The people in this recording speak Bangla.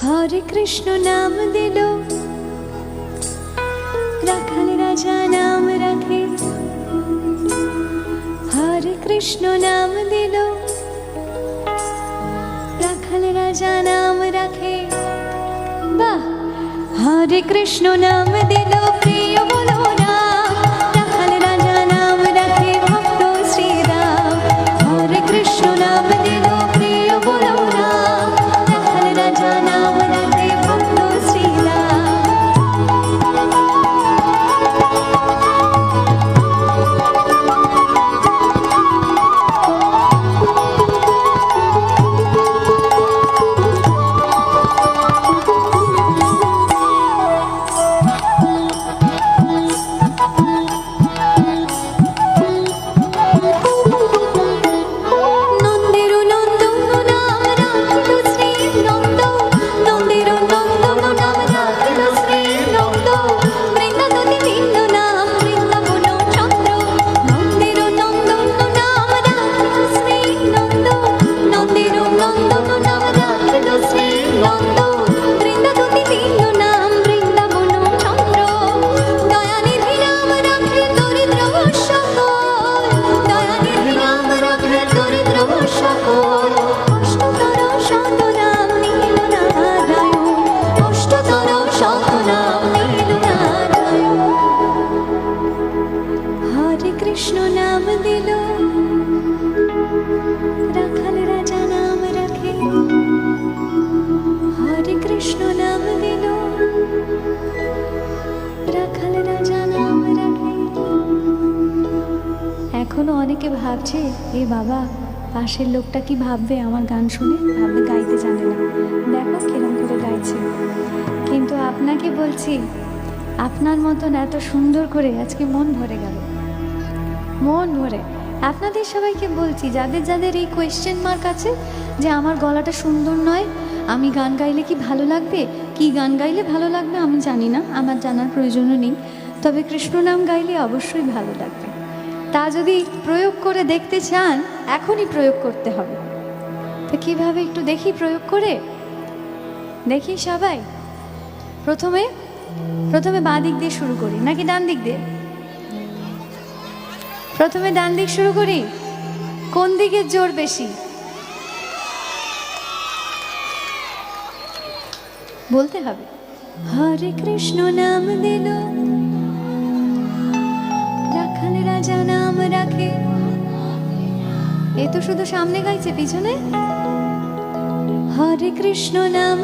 हरे कृष्ण नाम दिलो राखल राजा नाम रखे। हरे कृष्ण नाम दिलो राखल राजा नाम रखे। वाह। हरे कृष्ण नाम दिलो प्रिय बोलो नाम राखल राजा नाम रखे भक्तो श्री राम। हरे कृष्ण नाम दिलो प्रिय बोलो नाम राखल राजा नाम रखे भक्तो श्री राम। कृष्ण नाम दिलो राखल राजा नाम रखे। हरे कृष्ण नाम दिलो राखल राजा नाम रखे। এখনো অনেকে ভাবছে এ বাবা পাশের লোকটা কি ভাববে আমার গান শুনে, ভাববে গাইতে জানে না, দেখো কিরম করে গাইছে। কিন্তু আপনাকে বলছি আপনার মতন এত সুন্দর করে আজকে মন ভরে গেল, মন ভরে। আপনাদের সবাইকে বলছি যাদের যাদের এই কোয়েশ্চেন মার্ক আছে যে আমার গলাটা সুন্দর নয়, আমি গান গাইলে কি ভালো লাগবে, কি গান গাইলে ভালো লাগবে আমি জানি না, আমার জানার প্রয়োজনও নেই, তবে কৃষ্ণ নাম গাইলে অবশ্যই ভালো লাগবে। তা যদি প্রয়োগ করে দেখতে চান এখনই প্রয়োগ করতে হবে। তো কীভাবে একটু দেখি প্রয়োগ করে দেখি সবাই। প্রথমে বাঁ দিক দিয়ে শুরু করি নাকি ডান দিক দিয়ে? প্রথমে ডান দিক শুরু করি। কোন দিকে জোর বেশি বলতে হবে। হরে কৃষ্ণ নাম দিলো রাখাল রাজা নাম রাখে। এ তো শুধু সামনে গাইছে, পিছনে হরে কৃষ্ণ নাম